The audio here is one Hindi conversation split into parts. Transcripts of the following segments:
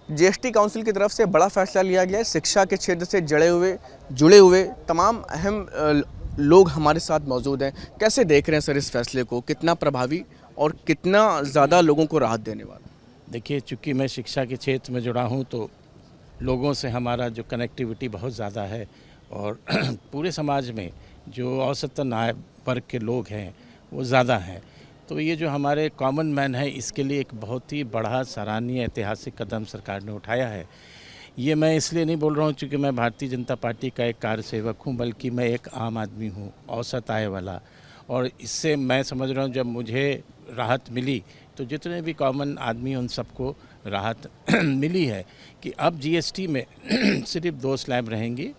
जीएसटी काउंसिल की तरफ से बड़ा फैसला लिया गया है। शिक्षा के क्षेत्र से जुड़े हुए तमाम अहम लोग हमारे साथ मौजूद हैं। कैसे देख रहे हैं सर इस फैसले को, कितना प्रभावी और कितना ज़्यादा लोगों को राहत देने वाला? देखिए, चूँकि मैं शिक्षा के क्षेत्र में जुड़ा हूँ तो लोगों से हमारा जो कनेक्टिविटी बहुत ज़्यादा है और पूरे समाज में जो औसतन आय वर्ग के लोग हैं वो ज़्यादा हैं। तो ये जो हमारे कॉमन मैन है, इसके लिए एक बहुत ही बड़ा सराहनीय ऐतिहासिक कदम सरकार ने उठाया है। ये मैं इसलिए नहीं बोल रहा हूँ क्योंकि मैं भारतीय जनता पार्टी का एक कार्यसेवक हूँ, बल्कि मैं एक आम आदमी हूँ, औसत आय वाला। और इससे मैं समझ रहा हूँ जब मुझे राहत मिली तो जितने भी कॉमन आदमी उन सबको राहत मिली है कि अब जीएसटी में सिर्फ 2 स्लैब रहेंगी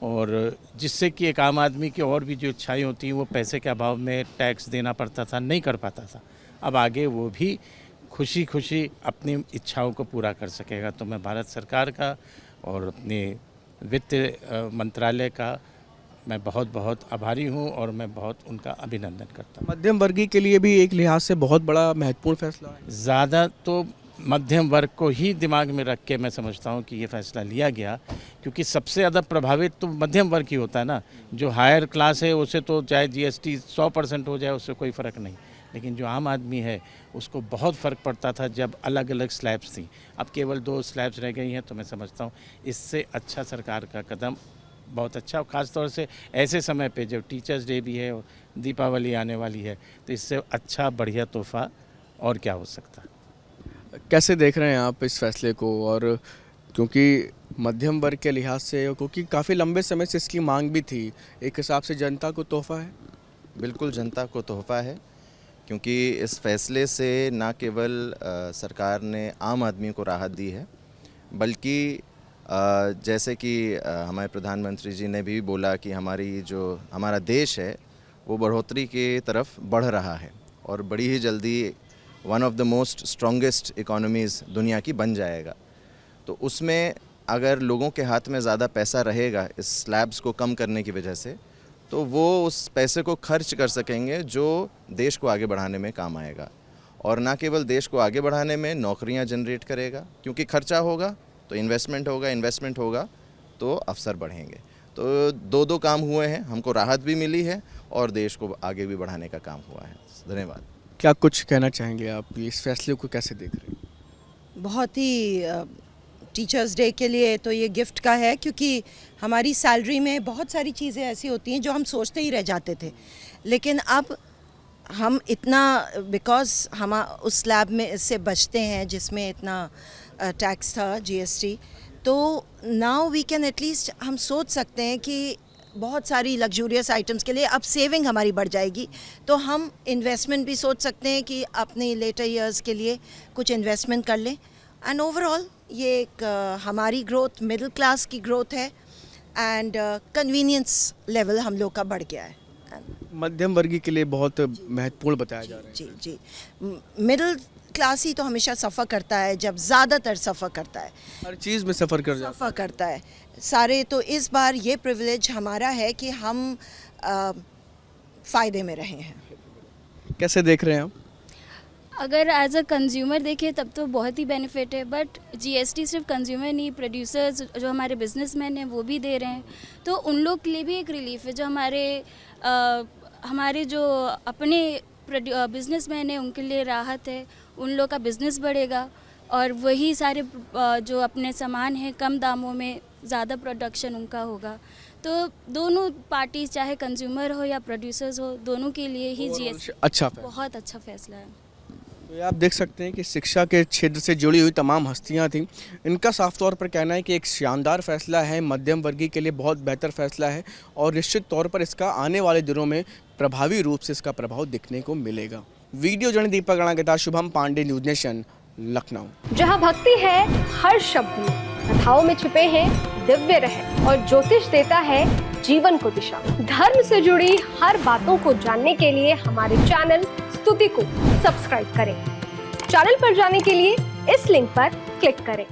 और जिससे कि एक आम आदमी की और भी जो इच्छाएं होती हैं वो पैसे के अभाव में टैक्स देना पड़ता था, नहीं कर पाता था। अब आगे वो भी खुशी खुशी अपनी इच्छाओं को पूरा कर सकेगा। तो मैं भारत सरकार का और अपने वित्त मंत्रालय का मैं बहुत बहुत आभारी हूँ और मैं बहुत उनका अभिनंदन करता हूँ। मध्यम वर्गीय के लिए भी एक लिहाज से बहुत बड़ा महत्वपूर्ण फैसला है। ज़्यादा तो मध्यम वर्ग को ही दिमाग में रख के मैं समझता हूँ कि ये फैसला लिया गया, क्योंकि सबसे ज़्यादा प्रभावित तो मध्यम वर्ग ही होता है ना। जो हायर क्लास है उसे तो चाहे जीएसटी 100% हो जाए उससे कोई फ़र्क नहीं, लेकिन जो आम आदमी है उसको बहुत फ़र्क पड़ता था जब अलग अलग स्लैब्स थी। अब केवल 2 स्लैब्स रह गई हैं। तो मैं समझता हूँ इससे अच्छा सरकार का कदम बहुत अच्छा, और ख़ास तौर से ऐसे समय पे जब टीचर्स डे भी है और दीपावली आने वाली है, तो इससे अच्छा बढ़िया तोहफ़ा और क्या हो सकता है। कैसे देख रहे हैं आप इस फैसले को? और क्योंकि मध्यम वर्ग के लिहाज से, क्योंकि काफ़ी लंबे समय से इसकी मांग भी थी, एक हिसाब से जनता को तोहफ़ा है। बिल्कुल जनता को तोहफ़ा है, क्योंकि इस फैसले से ना केवल सरकार ने आम आदमी को राहत दी है, बल्कि जैसे कि हमारे प्रधानमंत्री जी ने भी बोला कि हमारा देश है वो बढ़ोतरी की तरफ बढ़ रहा है और बड़ी ही जल्दी one of the most strongest economies दुनिया की बन जाएगा। तो उसमें अगर लोगों के हाथ में ज़्यादा पैसा रहेगा इस स्लैब्स को कम करने की वजह से, तो वो उस पैसे को खर्च कर सकेंगे जो देश को आगे बढ़ाने में काम आएगा। और ना केवल देश को आगे बढ़ाने में, नौकरियां जनरेट करेगा, क्योंकि खर्चा होगा तो इन्वेस्टमेंट होगा तो अवसर बढ़ेंगे। तो 2 काम हुए हैं, हमको राहत भी मिली है और देश को आगे भी बढ़ाने का काम हुआ है। धन्यवाद। क्या कुछ कहना चाहेंगे आप, इस फैसले को कैसे देख रहे हैं? बहुत ही टीचर्स डे के लिए तो ये गिफ्ट का है, क्योंकि हमारी सैलरी में बहुत सारी चीज़ें ऐसी होती हैं जो हम सोचते ही रह जाते थे, लेकिन अब हम इतना बिकॉज हम उस स्लैब में से बचते हैं जिसमें इतना टैक्स था, जीएसटी, तो नाउ वी कैन एटलीस्ट हम सोच सकते हैं कि बहुत सारी लग्जूरियस आइटम्स के लिए अब सेविंग हमारी बढ़ जाएगी। तो हम इन्वेस्टमेंट भी सोच सकते हैं कि अपने लेटर ईयर्स के लिए कुछ इन्वेस्टमेंट कर लें। एंड ओवरऑल ये एक हमारी ग्रोथ, मिडिल क्लास की ग्रोथ है एंड कन्वीनियंस लेवल हम लोग का बढ़ गया है। मध्यम वर्गीय के लिए बहुत महत्वपूर्ण बताया जा रहा है। जी जी, मिडिल क्लास ही तो हमेशा सफ़र करता है, जब ज़्यादातर सफ़र करता है, हर चीज़ में सफ़र करता है सारे। तो इस बार ये प्रिविलेज हमारा है कि हम फ़ायदे में रहे हैं। कैसे देख रहे हैं आप? अगर एज अ कंज्यूमर देखें तब तो बहुत ही बेनिफिट है, बट जीएसटी सिर्फ कंज्यूमर नहीं, प्रोड्यूसर्स जो हमारे बिजनेसमैन हैं वो भी दे रहे हैं। तो उन लोग के लिए भी एक रिलीफ है। जो हमारे जो अपने बिजनेसमैन हैं उनके लिए राहत है, उन लोग का बिज़नेस बढ़ेगा और वही सारे जो अपने सामान हैं कम दामों में ज़्यादा प्रोडक्शन उनका होगा। तो दोनों पार्टी, चाहे कंज्यूमर हो या प्रोड्यूसर्स हो, दोनों के लिए ही जीएसटी बहुत अच्छा फैसला है। तो आप देख सकते हैं कि शिक्षा के क्षेत्र से जुड़ी हुई तमाम हस्तियां थीं, इनका साफ तौर पर कहना है कि एक शानदार फैसला है, मध्यम वर्गीय के लिए बहुत बेहतर फैसला है और निश्चित तौर पर इसका आने वाले दिनों में प्रभावी रूप से इसका प्रभाव दिखने को मिलेगा। वीडियो जर्नलिस्ट दीपक राणा के साथ शुभम पांडे, न्यूज़ नेशन, लखनऊ। जहां भक्ति है हर शब्द में, कथाओं में छुपे हैं दिव्य रहस्य और ज्योतिष देता है जीवन को दिशा। धर्म से जुड़ी हर बातों को जानने के लिए हमारे चैनल स्तुति को सब्सक्राइब करें। चैनल पर जाने के लिए इस लिंक पर क्लिक करें।